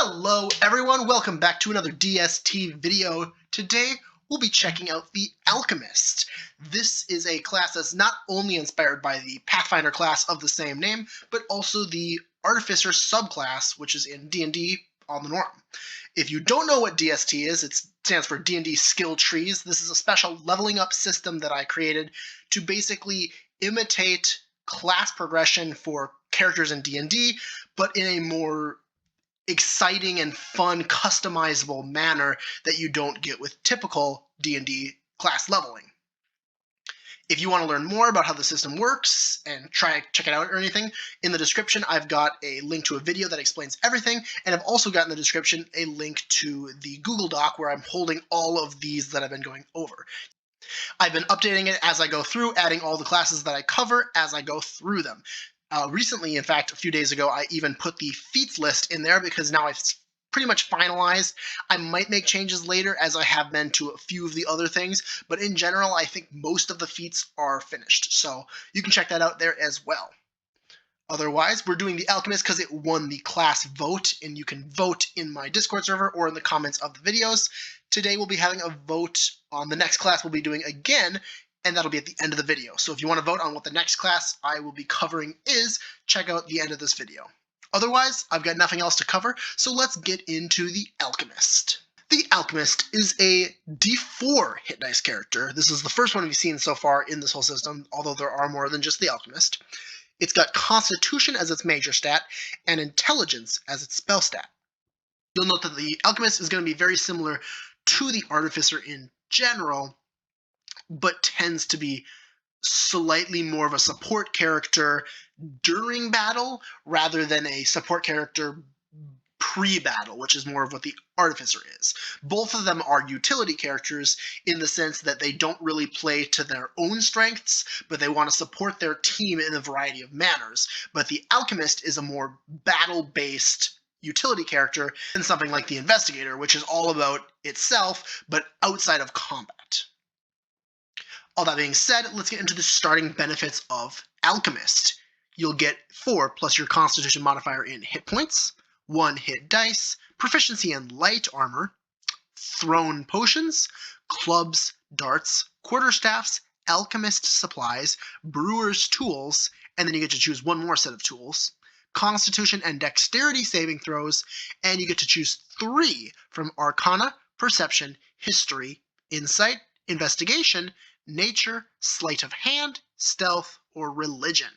Hello everyone, welcome back to another DST video. Today we'll be checking out the Alchemist. This is a class that's not only inspired by the Pathfinder class of the same name, but also the Artificer subclass, which is in D&D on the norm. If you don't know what DST is, it stands for D&D Skill Trees. This is a special leveling up system that I created to basically imitate class progression for characters in D&D, but in a more exciting and fun customizable manner that you don't get with typical D&D class leveling. If you want to learn more about how the system works and check it out or anything, in the description I've got a link to a video that explains everything, and I've also got in the description a link to the Google Doc where I'm holding all of these that I've been going over. I've been updating it as I go through, adding all the classes that I cover as I go through them. Recently, in fact, a few days ago, I even put the feats list in there because now it's pretty much finalized. I might make changes later as I have been to a few of the other things, but in general, I think most of the feats are finished. So you can check that out there as well. Otherwise, we're doing the Alchemist because it won the class vote, and you can vote in my Discord server or in the comments of the videos. Today we'll be having a vote on the next class we'll be doing again, and that'll be at the end of the video. So if you want to vote on what the next class I will be covering is, check out the end of this video. Otherwise, I've got nothing else to cover, so let's get into the Alchemist. The Alchemist is a D4 hit dice character. This is the first one we've seen so far in this whole system, although there are more than just the Alchemist. It's got Constitution as its major stat, and Intelligence as its spell stat. You'll note that the Alchemist is going to be very similar to the Artificer in general, but tends to be slightly more of a support character during battle rather than a support character pre-battle, which is more of what the Artificer is. Both of them are utility characters in the sense that they don't really play to their own strengths, but they want to support their team in a variety of manners. But the Alchemist is a more battle-based utility character than something like the Investigator, which is all about itself, but outside of combat. All that being said, let's get into the starting benefits of Alchemist. You'll get 4 plus your Constitution modifier in hit points, 1 hit dice, proficiency in light armor, thrown potions, clubs, darts, quarterstaffs, alchemist supplies, brewer's tools, and then you get to choose 1 more set of tools, Constitution and dexterity saving throws, and you get to choose 3 from Arcana, Perception, History, Insight, Investigation, Nature, Sleight of Hand, Stealth, or Religion.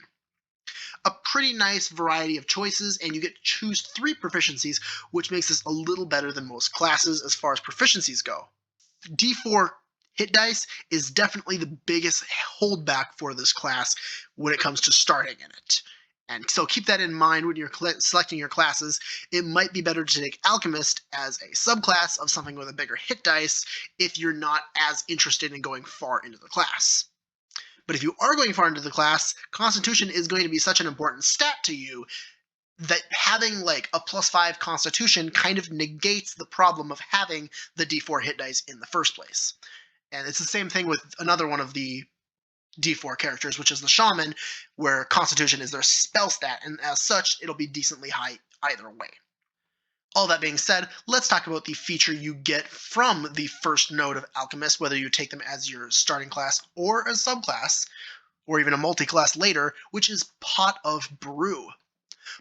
A pretty nice variety of choices, and you get to choose 3 proficiencies, which makes this a little better than most classes as far as proficiencies go. D4 hit dice is definitely the biggest holdback for this class when it comes to starting in it. And so keep that in mind when you're selecting your classes. It might be better to take Alchemist as a subclass of something with a bigger hit dice if you're not as interested in going far into the class. But if you are going far into the class, Constitution is going to be such an important stat to you that having like a +5 Constitution kind of negates the problem of having the D4 hit dice in the first place. And it's the same thing with another one of the D4 characters, which is the Shaman, where Constitution is their spell stat, and as such, it'll be decently high either way. All that being said, let's talk about the feature you get from the first node of Alchemist, whether you take them as your starting class or a subclass, or even a multi-class later, which is Pot of Brew.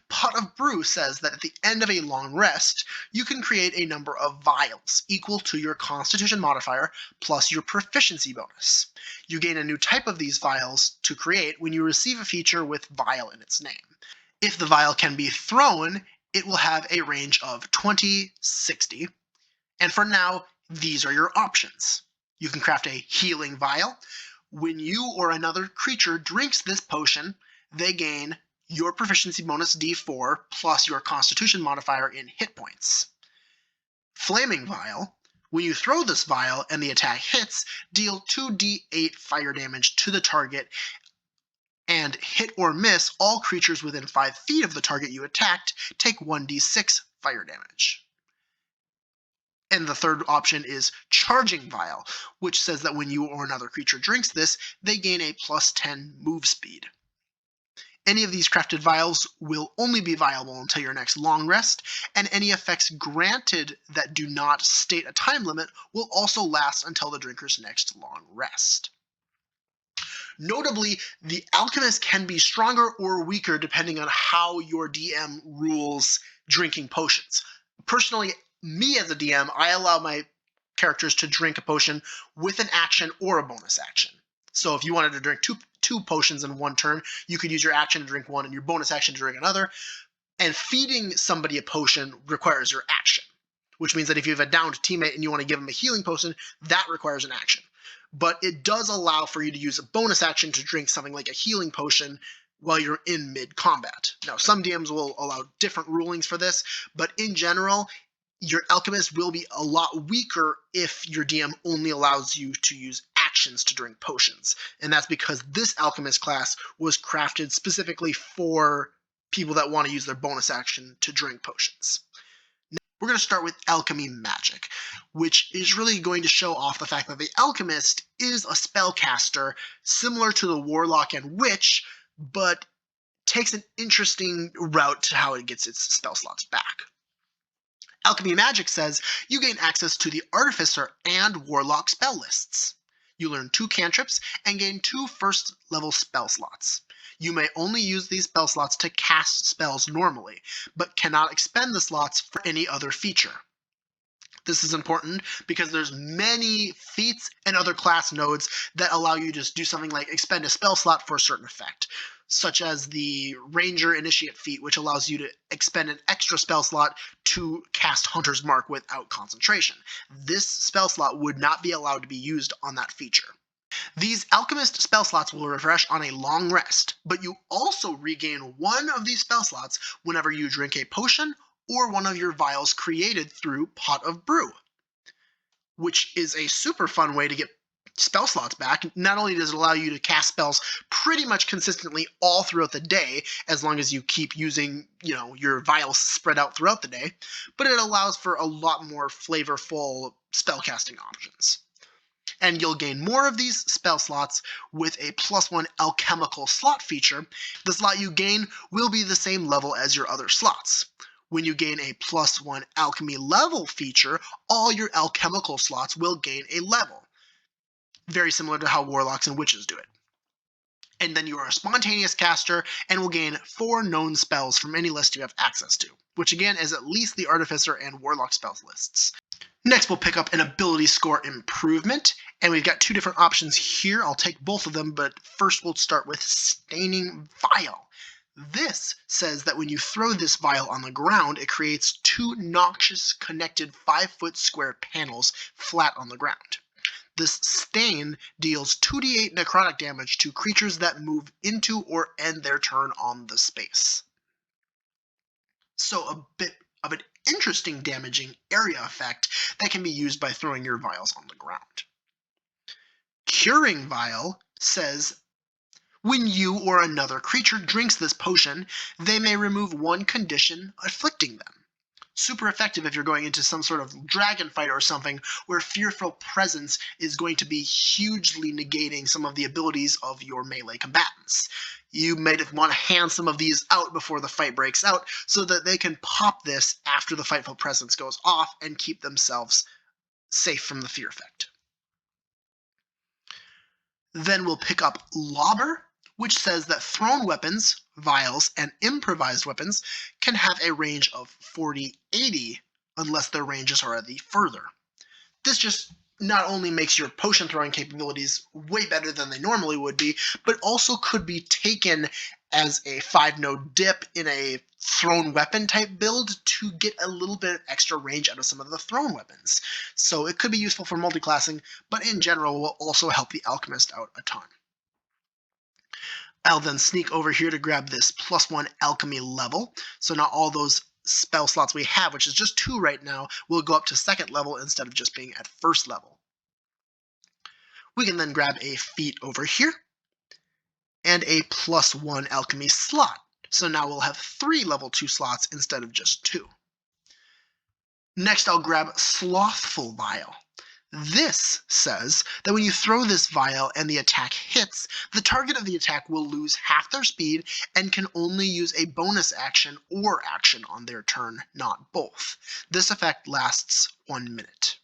Pot of Brew says that at the end of a long rest, you can create a number of vials equal to your Constitution modifier plus your proficiency bonus. You gain a new type of these vials to create when you receive a feature with vial in its name. If the vial can be thrown, it will have a range of 20, 60, and for now, these are your options. You can craft a healing vial. When you or another creature drinks this potion, they gain your proficiency bonus D4 plus your Constitution modifier in hit points. Flaming Vial. When you throw this vial and the attack hits, deal 2d8 fire damage to the target, and hit or miss all creatures within 5 feet of the target you attacked take 1d6 fire damage. And the third option is Charging Vial, which says that when you or another creature drinks this, they gain a +10 move speed. Any of these crafted vials will only be viable until your next long rest, and any effects granted that do not state a time limit will also last until the drinker's next long rest. Notably, the Alchemist can be stronger or weaker depending on how your DM rules drinking potions. Personally, me as a DM, I allow my characters to drink a potion with an action or a bonus action. So if you wanted to drink two potions in one turn, you could use your action to drink one and your bonus action to drink another. And feeding somebody a potion requires your action, which means that if you have a downed teammate and you want to give them a healing potion, that requires an action. But it does allow for you to use a bonus action to drink something like a healing potion while you're in mid-combat. Now, some DMs will allow different rulings for this, but in general, your Alchemist will be a lot weaker if your DM only allows you to use actions to drink potions. And that's because this Alchemist class was crafted specifically for people that want to use their bonus action to drink potions. We're going to start with Alchemy Magic, which is really going to show off the fact that the Alchemist is a spellcaster similar to the Warlock and Witch, but takes an interesting route to how it gets its spell slots back. Alchemy Magic says you gain access to the Artificer and Warlock spell lists. You learn 2 cantrips and gain 2 first-level spell slots. You may only use these spell slots to cast spells normally, but cannot expend the slots for any other feature. This is important because there's many feats and other class nodes that allow you to do something like expend a spell slot for a certain effect, such as the Ranger Initiate feat, which allows you to expend an extra spell slot to cast Hunter's Mark without concentration. This spell slot would not be allowed to be used on that feature. These Alchemist spell slots will refresh on a long rest, but you also regain one of these spell slots whenever you drink a potion or one of your vials created through Pot of Brew, which is a super fun way to get spell slots back. Not only does it allow you to cast spells pretty much consistently all throughout the day, as long as you keep using, your vials spread out throughout the day, but it allows for a lot more flavorful spellcasting options. And you'll gain more of these spell slots with a +1 alchemical slot feature. The slot you gain will be the same level as your other slots. When you gain a +1 alchemy level feature, all your alchemical slots will gain a level. Very similar to how warlocks and witches do it. And then you are a spontaneous caster and will gain 4 known spells from any list you have access to, which again is at least the Artificer and Warlock spells lists. Next, we'll pick up an ability score improvement, and we've got 2 different options here. I'll take both of them, but first we'll start with Staining Vial. This says that when you throw this vial on the ground, it creates 2 noxious connected 5-foot square panels flat on the ground. This stain deals 2d8 necrotic damage to creatures that move into or end their turn on the space. So a bit of an interesting damaging area effect that can be used by throwing your vials on the ground. Curing Vial says when you or another creature drinks this potion, they may remove 1 condition afflicting them. Super effective if you're going into some sort of dragon fight or something where Fearful Presence is going to be hugely negating some of the abilities of your melee combatants. You might want to hand some of these out before the fight breaks out so that they can pop this after the Fightful Presence goes off and keep themselves safe from the fear effect. Then we'll pick up Lobber, which says that thrown weapons, vials, and improvised weapons can have a range of 40-80 unless their ranges are the further. This just not only makes your potion throwing capabilities way better than they normally would be, but also could be taken as a 5-node dip in a thrown weapon type build to get a little bit of extra range out of some of the thrown weapons. So it could be useful for multiclassing, but in general will also help the Alchemist out a ton. I'll then sneak over here to grab this +1 alchemy level. So now all those spell slots we have, which is just 2 right now, will go up to 2nd level instead of just being at 1st level. We can then grab a feat over here and a +1 alchemy slot. So now we'll have 3 level 2 slots instead of just 2. Next, I'll grab Slothful Vial. This says that when you throw this vial and the attack hits, the target of the attack will lose half their speed and can only use a bonus action or action on their turn, not both. This effect lasts 1 minute.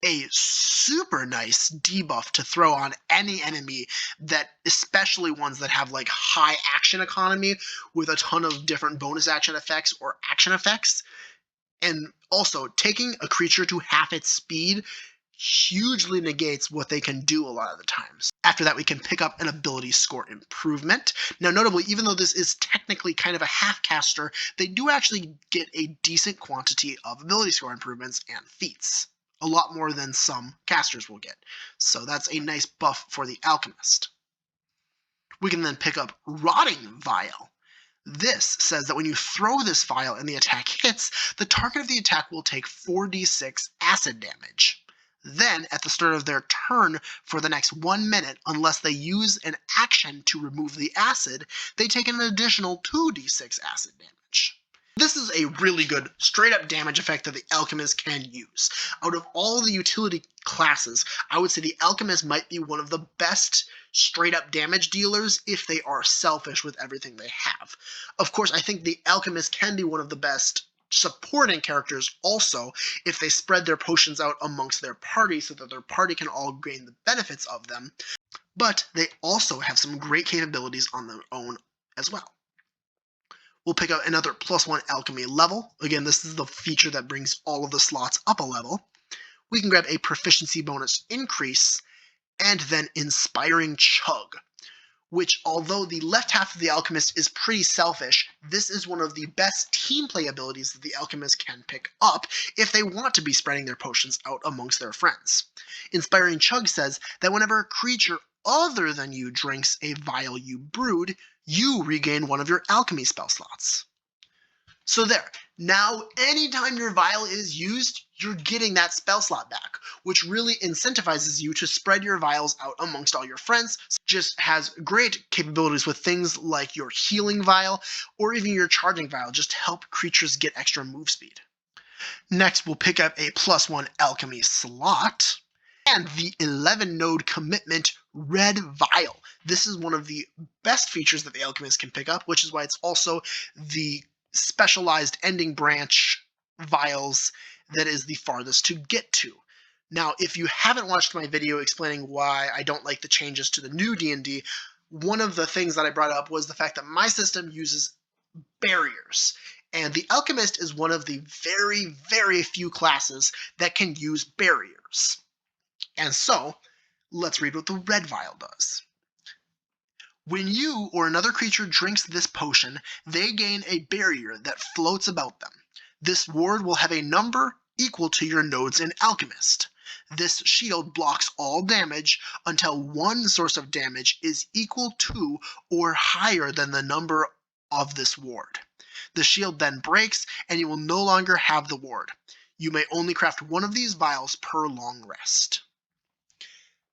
A super nice debuff to throw on any enemy, that especially ones that have like high action economy with a ton of different bonus action effects or action effects. And also, taking a creature to half its speed hugely negates what they can do a lot of the times. After that, we can pick up an ability score improvement. Now, notably, even though this is technically kind of a half caster, they do actually get a decent quantity of ability score improvements and feats. A lot more than some casters will get. So that's a nice buff for the Alchemist. We can then pick up Rotting Vial. This says that when you throw this vial and the attack hits, the target of the attack will take 4d6 acid damage. Then, at the start of their turn for the next 1 minute, unless they use an action to remove the acid, they take an additional 2d6 acid damage. This is a really good straight-up damage effect that the Alchemist can use. Out of all the utility classes, I would say the Alchemist might be one of the best straight-up damage dealers if they are selfish with everything they have. Of course, I think the Alchemist can be one of the best supporting characters also if they spread their potions out amongst their party so that their party can all gain the benefits of them. But they also have some great capabilities on their own as well. We'll pick up another +1 alchemy level. Again, this is the feature that brings all of the slots up a level. We can grab a proficiency bonus increase, and then Inspiring Chug, which, although the left half of the Alchemist is pretty selfish, this is one of the best team play abilities that the Alchemist can pick up if they want to be spreading their potions out amongst their friends. Inspiring Chug says that whenever a creature other than you drinks a vial you brewed, you regain one of your alchemy spell slots. So there. Now, anytime your vial is used, you're getting that spell slot back, which really incentivizes you to spread your vials out amongst all your friends. Just has great capabilities with things like your healing vial or even your charging vial, just to help creatures get extra move speed. Next, we'll pick up a +1 alchemy slot and the 11 node commitment Red Vial. This is one of the best features that the Alchemist can pick up, which is why it's also the specialized ending branch vials that is the farthest to get to. Now, if you haven't watched my video explaining why I don't like the changes to the new D&D, one of the things that I brought up was the fact that my system uses barriers. And the Alchemist is one of the very, very few classes that can use barriers. And so, let's read what the Red Vial does. When you or another creature drinks this potion, they gain a barrier that floats about them. This ward will have a number equal to your nodes in Alchemist. This shield blocks all damage until one source of damage is equal to or higher than the number of this ward. The shield then breaks and you will no longer have the ward. You may only craft one of these vials per long rest.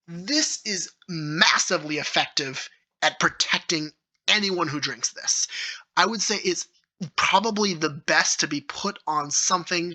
This is massively effective at protecting anyone who drinks this. I would say it's probably the best to be put on something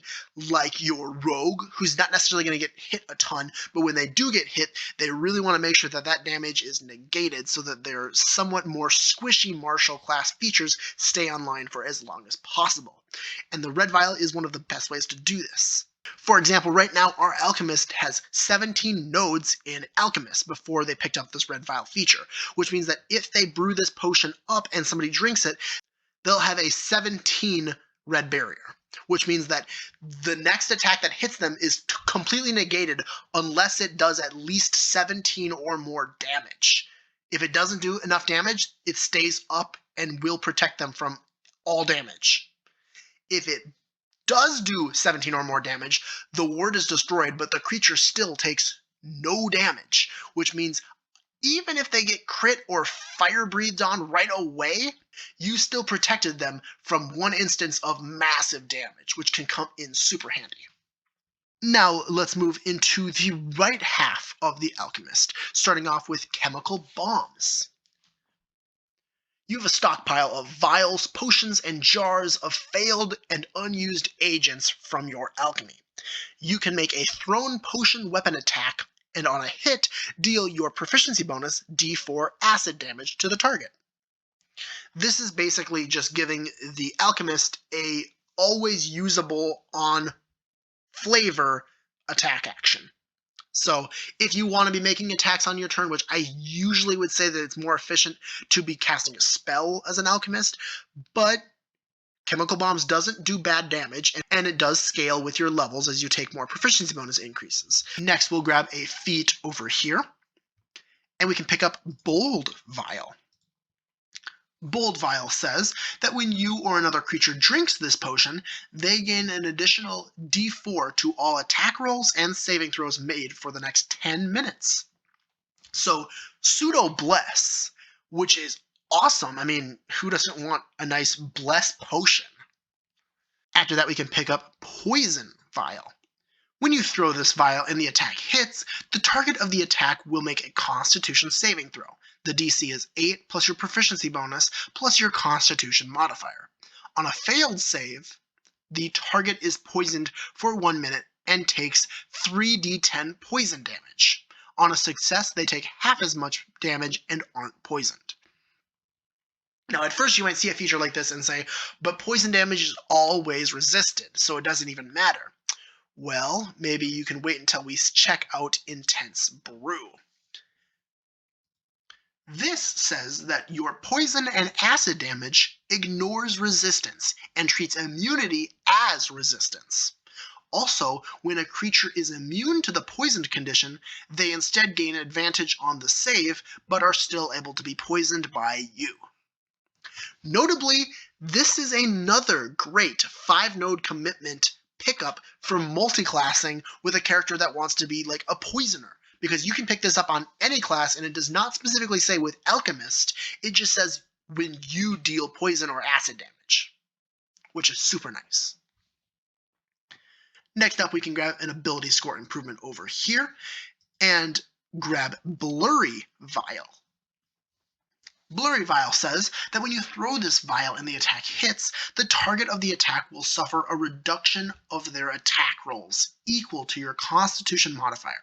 like your rogue, who's not necessarily going to get hit a ton, but when they do get hit, they really want to make sure that that damage is negated so that their somewhat more squishy martial class features stay online for as long as possible. And the Red Vial is one of the best ways to do this. For example, right now our Alchemist has 17 nodes in Alchemist before they picked up this Red Vial feature, which means that if they brew this potion up and somebody drinks it, they'll have a 17 red barrier, which means that the next attack that hits them is completely negated unless it does at least 17 or more damage. If it doesn't do enough damage, it stays up and will protect them from all damage. If it does do 17 or more damage, the ward is destroyed, but the creature still takes no damage, which means even if they get crit or fire breathed on right away, you still protected them from one instance of massive damage, which can come in super handy. Now let's move into the right half of the Alchemist, starting off with chemical bombs. You have a stockpile of vials, potions, and jars of failed and unused agents from your alchemy. You can make a thrown potion weapon attack, and on a hit, deal your proficiency bonus d4 acid damage to the target. This is basically just giving the Alchemist a always usable on flavor attack action. So if you want to be making attacks on your turn, which I usually would say that it's more efficient to be casting a spell as an Alchemist, but Chemical Bombs doesn't do bad damage, and it does scale with your levels as you take more proficiency bonus increases. Next, we'll grab a feat over here, and we can pick up Bold Vial. Bold Vial says that when you or another creature drinks this potion, they gain an additional d4 to all attack rolls and saving throws made for the next 10 minutes. So, Pseudo Bless, which is awesome. I mean, who doesn't want a nice Bless potion? After that, we can pick up Poison Vial. When you throw this vial and the attack hits, the target of the attack will make a Constitution saving throw. The DC is 8 plus your proficiency bonus plus your Constitution modifier. On a failed save, the target is poisoned for 1 minute and takes 3d10 poison damage. On a success, they take half as much damage and aren't poisoned. Now, at first you might see a feature like this and say, but poison damage is always resisted, so it doesn't even matter. Well, maybe you can wait until we check out Intense Brew. This says that your poison and acid damage ignores resistance and treats immunity as resistance. Also, when a creature is immune to the poisoned condition, they instead gain advantage on the save, but are still able to be poisoned by you. Notably, this is another great 5-node commitment pickup for multiclassing with a character that wants to be like a poisoner, because you can pick this up on any class, and it does not specifically say with Alchemist, it just says when you deal poison or acid damage, which is super nice. Next up, we can grab an ability score improvement over here and grab Blurry Vial. Blurry Vial says that when you throw this vial and the attack hits, the target of the attack will suffer a reduction of their attack rolls equal to your Constitution modifier.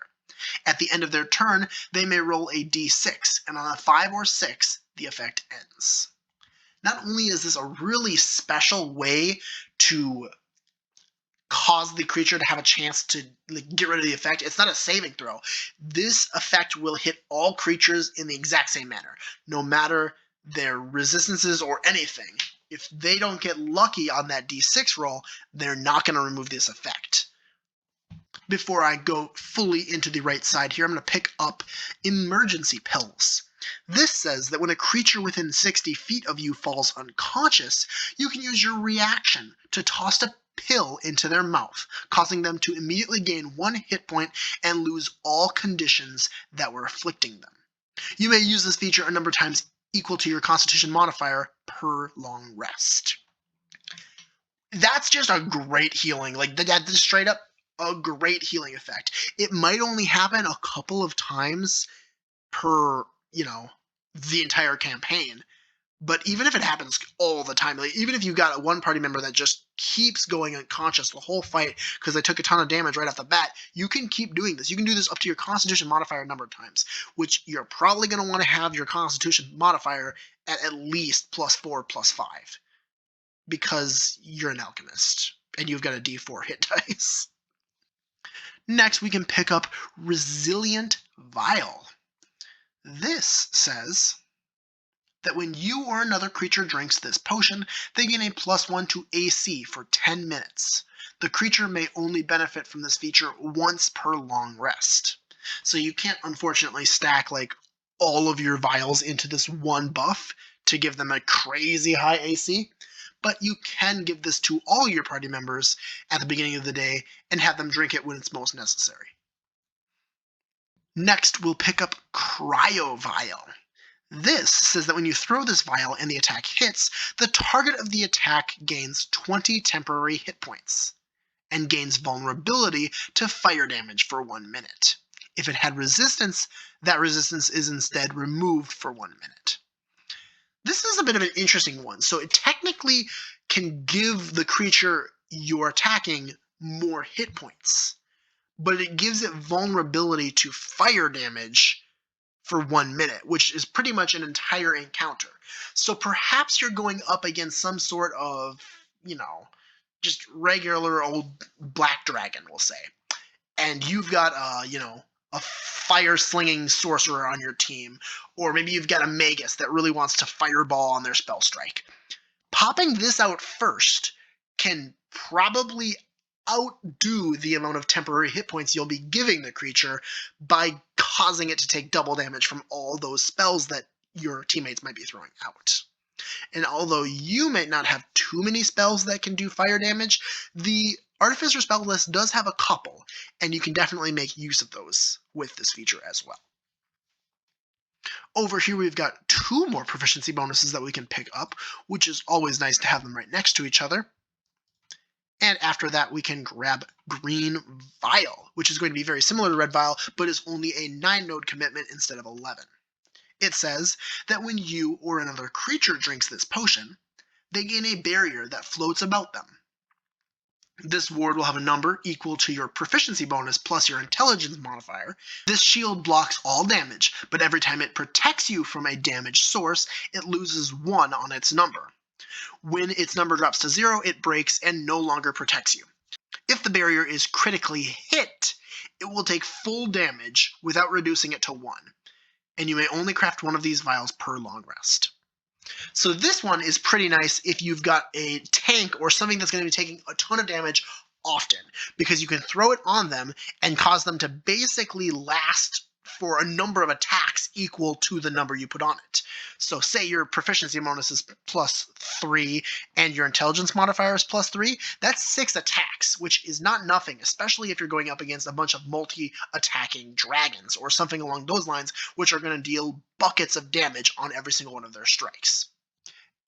At the end of their turn, they may roll a d6, and on a 5 or 6, the effect ends. Not only is this a really special way to cause the creature to have a chance to get rid of the effect, it's not a saving throw. This effect will hit all creatures in the exact same manner, no matter their resistances or anything. If they don't get lucky on that d6 roll, they're not going to remove this effect. Before I go fully into the right side here, I'm going to pick up Emergency Pills. This says that when a creature within 60 feet of you falls unconscious, you can use your reaction to toss a pill into their mouth, causing them to immediately gain 1 hit point and lose all conditions that were afflicting them. You may use this feature a number of times equal to your Constitution modifier per long rest. That's just a great healing, like that's straight up a great healing effect. It might only happen a couple of times per, the entire campaign, but even if it happens all the time, like even if you've got one party member that just keeps going unconscious the whole fight because they took a ton of damage right off the bat, you can keep doing this. You can do this up to your Constitution modifier a number of times, which you're probably going to want to have your Constitution modifier at least +4, +5, because you're an Alchemist and you've got a d4 hit dice. Next, we can pick up Resilient Vial. This says that when you or another creature drinks this potion, they gain a +1 to AC for 10 minutes. The creature may only benefit from this feature once per long rest. So you can't, unfortunately, stack like all of your vials into this one buff to give them a crazy high AC, but you can give this to all your party members at the beginning of the day and have them drink it when it's most necessary. Next, we'll pick up Cryo Vial. This says that when you throw this vial and the attack hits, the target of the attack gains 20 temporary hit points and gains vulnerability to fire damage for 1 minute. If it had resistance, that resistance is instead removed for 1 minute. This is a bit of an interesting one. So it technically can give the creature you're attacking more hit points, but it gives it vulnerability to fire damage for 1 minute, which is pretty much an entire encounter. So perhaps you're going up against some sort of, just regular old black dragon, we'll say, and you've got a fire slinging sorcerer on your team, or maybe you've got a magus that really wants to fireball on their spell strike. Popping this out first can probably outdo the amount of temporary hit points you'll be giving the creature by causing it to take double damage from all those spells that your teammates might be throwing out. And although you may not have too many spells that can do fire damage, the Artificer spell list does have a couple, and you can definitely make use of those with this feature as well. Over here we've got 2 more proficiency bonuses that we can pick up, which is always nice to have them right next to each other. And after that we can grab Green Vial, which is going to be very similar to Red Vial, but is only a 9-node commitment instead of 11. It says that when you or another creature drinks this potion, they gain a barrier that floats about them. This ward will have a number equal to your proficiency bonus plus your intelligence modifier. This shield blocks all damage, but every time it protects you from a damage source, it loses 1 on its number. When its number drops to 0, it breaks and no longer protects you. If the barrier is critically hit, it will take full damage without reducing it to 1, and you may only craft 1 of these vials per long rest. So this one is pretty nice if you've got a tank or something that's going to be taking a ton of damage often, because you can throw it on them and cause them to basically last for a number of attacks equal to the number you put on it. So say your proficiency bonus is +3 and your intelligence modifier is +3, that's 6 attacks, which is not nothing, especially if you're going up against a bunch of multi-attacking dragons or something along those lines, which are going to deal buckets of damage on every single one of their strikes.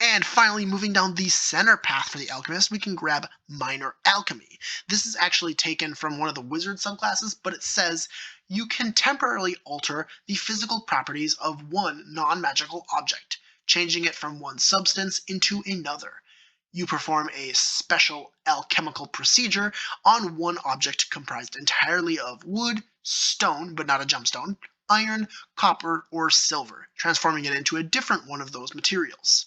And finally, moving down the center path for the Alchemist, we can grab Minor Alchemy. This is actually taken from one of the wizard subclasses, but it says you can temporarily alter the physical properties of one non-magical object, changing it from one substance into another. You perform a special alchemical procedure on one object comprised entirely of wood, stone, but not a gemstone, iron, copper, or silver, transforming it into a different one of those materials.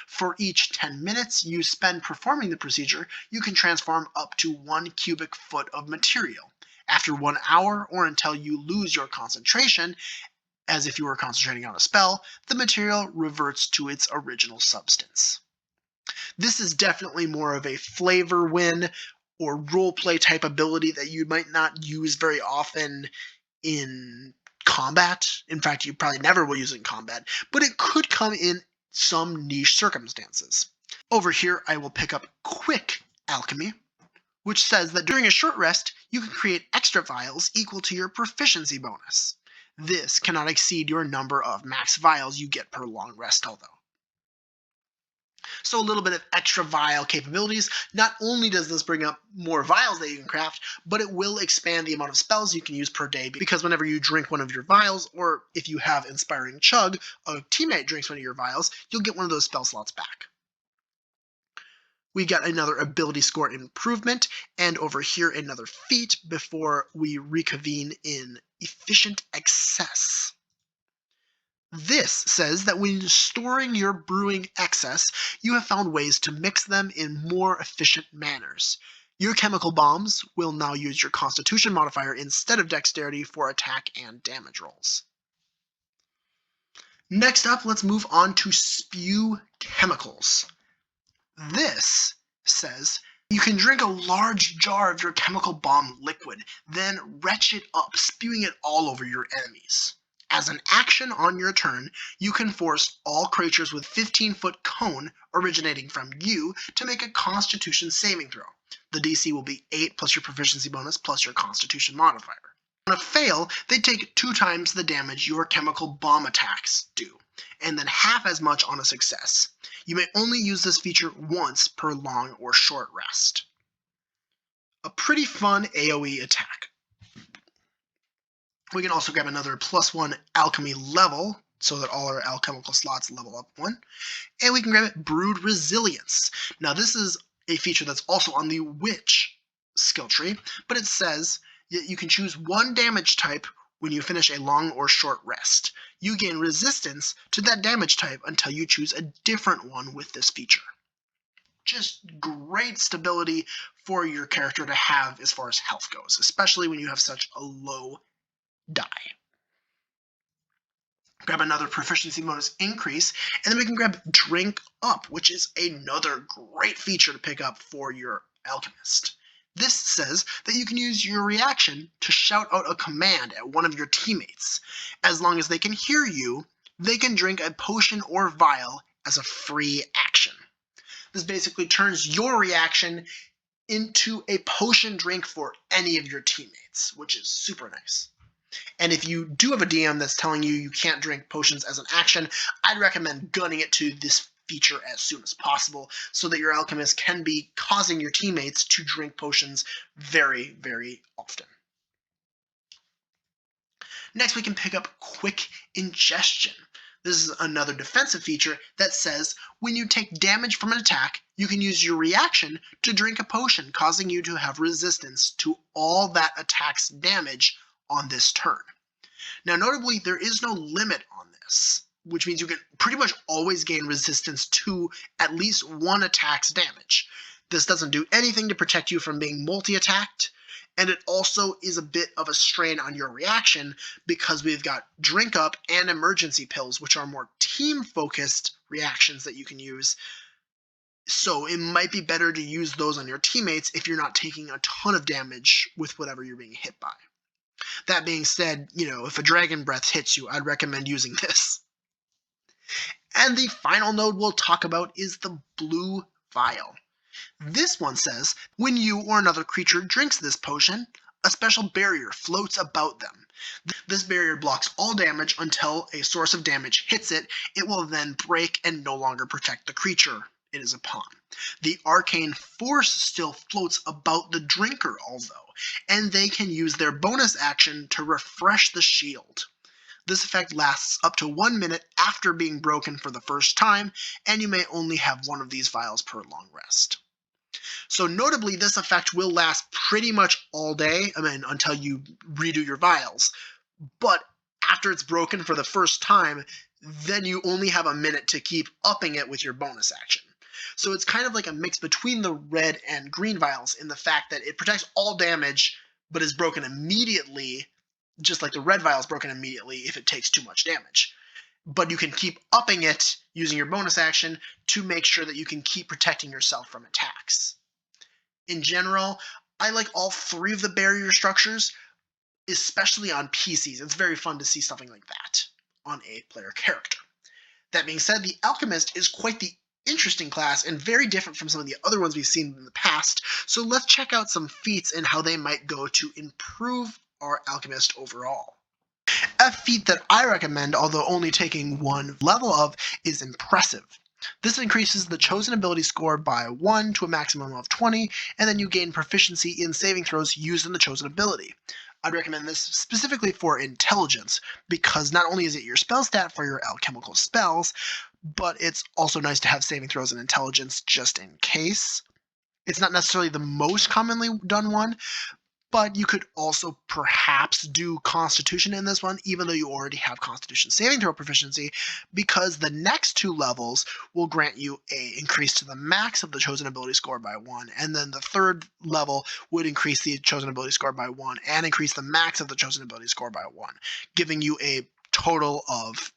For each 10 minutes you spend performing the procedure, you can transform up to 1 cubic foot of material. After 1 hour, or until you lose your concentration, as if you were concentrating on a spell, the material reverts to its original substance. This is definitely more of a flavor win or roleplay type ability that you might not use very often in combat. In fact, you probably never will use it in combat, but it could come in some niche circumstances. Over here, I will pick up Quick Alchemy, which says that during a short rest, you can create extra vials equal to your proficiency bonus. This cannot exceed your number of max vials you get per long rest, although. So a little bit of extra vial capabilities. Not only does this bring up more vials that you can craft, but it will expand the amount of spells you can use per day, because whenever you drink one of your vials, or if you have Inspiring Chug, a teammate drinks one of your vials, you'll get one of those spell slots back. We got another ability score improvement, and over here another feat before we reconvene in Efficient Excess. This says that when storing your brewing excess, you have found ways to mix them in more efficient manners. Your chemical bombs will now use your Constitution modifier instead of Dexterity for attack and damage rolls. Next up, let's move on to Spew Chemicals. This says you can drink a large jar of your chemical bomb liquid, then retch it up, spewing it all over your enemies. As an action on your turn, you can force all creatures with 15-foot cone originating from you to make a Constitution saving throw. The DC will be 8 plus your proficiency bonus plus your Constitution modifier. On a fail, they take 2 times the damage your chemical bomb attacks do, and then half as much on a success. You may only use this feature once per long or short rest. A pretty fun AoE attack. We can also grab another +1 alchemy level, so that all our alchemical slots level up 1. And we can grab it Brewed Resilience. Now this is a feature that's also on the Witch skill tree, but it says that you can choose one damage type when you finish a long or short rest. You gain resistance to that damage type until you choose a different one with this feature. Just great stability for your character to have as far as health goes, especially when you have such a low die. Grab another proficiency bonus increase, and then we can grab Drink Up, which is another great feature to pick up for your Alchemist. This says that you can use your reaction to shout out a command at one of your teammates. As long as they can hear you, they can drink a potion or vial as a free action. This basically turns your reaction into a potion drink for any of your teammates, which is super nice. And if you do have a DM that's telling you you can't drink potions as an action, I'd recommend gunning it to this feature as soon as possible so that your alchemist can be causing your teammates to drink potions very, very often. Next, we can pick up Quick Ingestion. This is another defensive feature that says when you take damage from an attack, you can use your reaction to drink a potion, causing you to have resistance to all that attack's damage on this turn. Now, notably, there is no limit on this, which means you can pretty much always gain resistance to at least one attack's damage. This doesn't do anything to protect you from being multi-attacked, and it also is a bit of a strain on your reaction because we've got Drink Up and Emergency Pills, which are more team-focused reactions that you can use. So it might be better to use those on your teammates if you're not taking a ton of damage with whatever you're being hit by. That being said, if a Dragon Breath hits you, I'd recommend using this. And the final node we'll talk about is the Blue Vial. This one says, when you or another creature drinks this potion, a special barrier floats about them. This barrier blocks all damage until a source of damage hits it. It will then break and no longer protect the creature it is upon. The arcane force still floats about the drinker, although, and they can use their bonus action to refresh the shield. This effect lasts up to 1 minute after being broken for the first time, and you may only have one of these vials per long rest. So notably, this effect will last pretty much all day, until you redo your vials. But after it's broken for the first time, then you only have a minute to keep upping it with your bonus action. So it's kind of like a mix between the red and green vials in the fact that it protects all damage, but is broken immediately, just like the red vial is broken immediately if it takes too much damage. But you can keep upping it using your bonus action to make sure that you can keep protecting yourself from attacks. In general, I like all three of the barrier structures, especially on PCs. It's very fun to see something like that on a player character. That being said, the Alchemist is quite the interesting class and very different from some of the other ones we've seen in the past, so let's check out some feats and how they might go to improve our Alchemist overall. A feat that I recommend, although only taking one level of, is Impressive. This increases the chosen ability score by 1 to a maximum of 20, and then you gain proficiency in saving throws used in the chosen ability. I'd recommend this specifically for Intelligence, because not only is it your spell stat for your alchemical spells, but it's also nice to have saving throws and Intelligence just in case. It's not necessarily the most commonly done one, but you could also perhaps do Constitution in this one, even though you already have Constitution saving throw proficiency, because the next two levels will grant you an increase to the max of the chosen ability score by 1, and then the third level would increase the chosen ability score by 1 and increase the max of the chosen ability score by 1, giving you a total of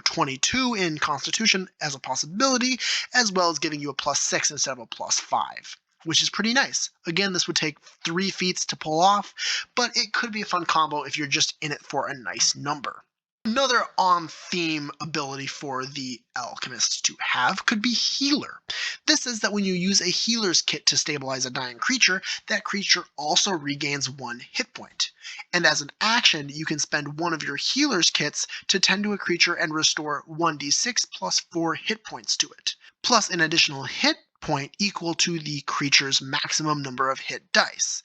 22 in Constitution as a possibility, as well as giving you a +6 instead of a +5. Which is pretty nice. Again, this would take 3 feats to pull off, but it could be a fun combo if you're just in it for a nice number. Another on-theme ability for the Alchemists to have could be Healer. This is that when you use a healer's kit to stabilize a dying creature, that creature also regains 1 hit point. And as an action, you can spend one of your healer's kits to tend to a creature and restore 1d6 plus 4 hit points to it, plus an additional hit point equal to the creature's maximum number of hit dice.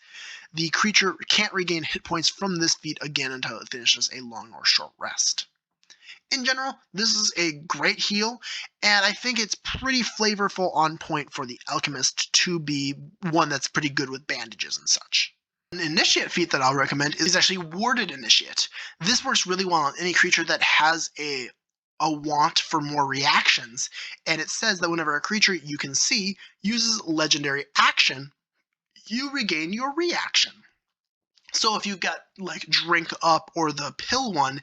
The creature can't regain hit points from this feat again until it finishes a long or short rest. In general, this is a great heal, and I think it's pretty flavorful on point for the Alchemist to be one that's pretty good with bandages and such. An initiate feat that I'll recommend is actually Warded Initiate. This works really well on any creature that has a want for more reactions, and it says that whenever a creature you can see uses legendary action, you regain your reaction. So if you've got like Drink Up or the Pill one,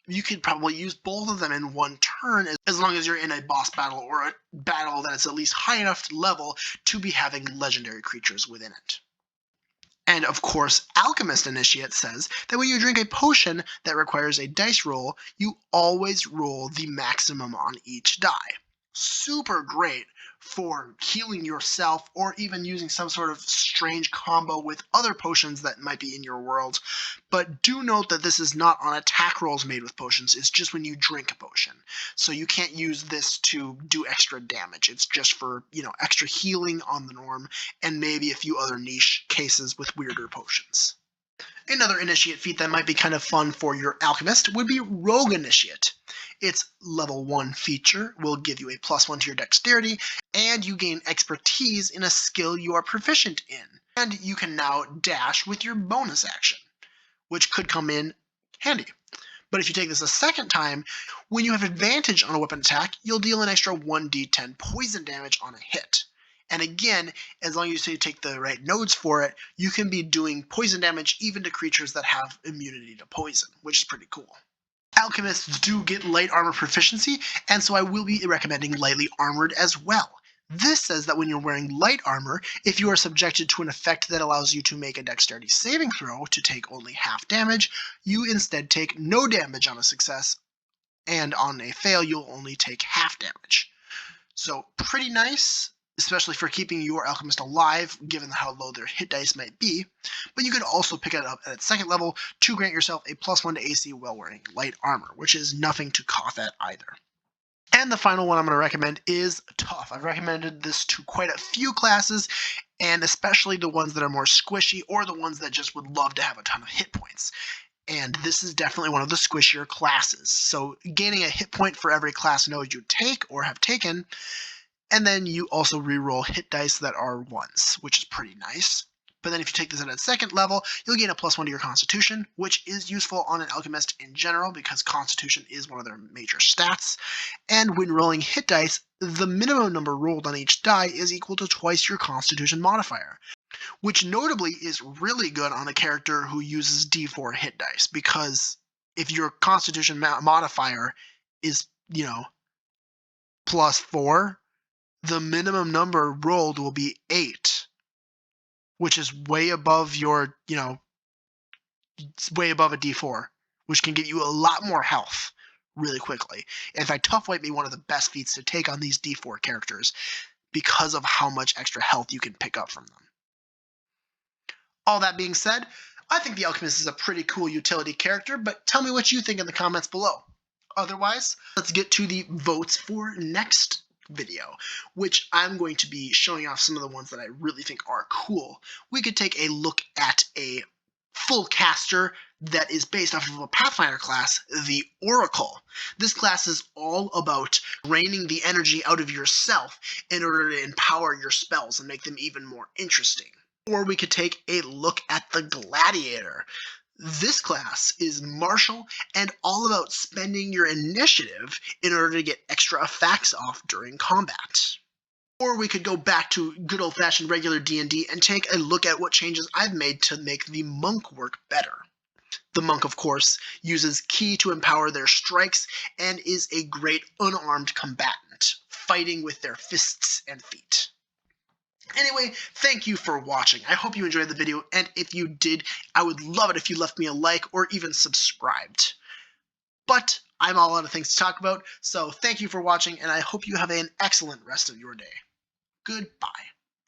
you could probably use both of them in one turn as long as you're in a boss battle or a battle that's at least high enough level to be having legendary creatures within it. And of course, Alchemist Initiate says that when you drink a potion that requires a dice roll, you always roll the maximum on each die. Super great for healing yourself or even using some sort of strange combo with other potions that might be in your world. But do note that this is not on attack rolls made with potions, it's just when you drink a potion. So you can't use this to do extra damage. It's just for, extra healing on the norm and maybe a few other niche cases with weirder potions. Another initiate feat that might be kind of fun for your alchemist would be Rogue Initiate. Its level 1 feature will give you a +1 to your dexterity, and you gain expertise in a skill you are proficient in. And you can now dash with your bonus action, which could come in handy. But if you take this a second time, when you have advantage on a weapon attack, you'll deal an extra 1d10 poison damage on a hit. And again, as long as you take the right nodes for it, you can be doing poison damage even to creatures that have immunity to poison, which is pretty cool. Alchemists do get light armor proficiency, and so I will be recommending lightly armored as well. This says that when you're wearing light armor, if you are subjected to an effect that allows you to make a dexterity saving throw to take only half damage, you instead take no damage on a success, and on a fail, you'll only take half damage. So pretty nice, especially for keeping your alchemist alive, given how low their hit dice might be. But you could also pick it up at its second level to grant yourself a +1 to AC while wearing light armor, which is nothing to cough at either. And the final one I'm going to recommend is Tough. I've recommended this to quite a few classes, and especially the ones that are more squishy or the ones that just would love to have a ton of hit points. And this is definitely one of the squishier classes. So gaining a hit point for every class node you take or have taken, and then you also reroll hit dice that are ones, which is pretty nice. But then if you take this at a second level, you'll gain a +1 to your Constitution, which is useful on an Alchemist in general because Constitution is one of their major stats. And when rolling hit dice, the minimum number rolled on each die is equal to twice your Constitution modifier, which notably is really good on a character who uses D4 hit dice, because if your Constitution modifier is, +4, the minimum number rolled will be 8, which is way above your, way above a D4, which can get you a lot more health really quickly. In fact, Tough might be one of the best feats to take on these D4 characters because of how much extra health you can pick up from them. All that being said, I think the Alchemist is a pretty cool utility character, but tell me what you think in the comments below. Otherwise, let's get to the votes for next video, which I'm going to be showing off some of the ones that I really think are cool. We could take a look at a full caster that is based off of a Pathfinder class, the Oracle. This class is all about draining the energy out of yourself in order to empower your spells and make them even more interesting. Or we could take a look at the Gladiator. This class is martial and all about spending your initiative in order to get extra effects off during combat. Or we could go back to good old-fashioned regular D&D and take a look at what changes I've made to make the monk work better. The monk, of course, uses ki to empower their strikes and is a great unarmed combatant, fighting with their fists and feet. Anyway, thank you for watching. I hope you enjoyed the video, and if you did, I would love it if you left me a like or even subscribed. But I'm all out of things to talk about, so thank you for watching, and I hope you have an excellent rest of your day. Goodbye.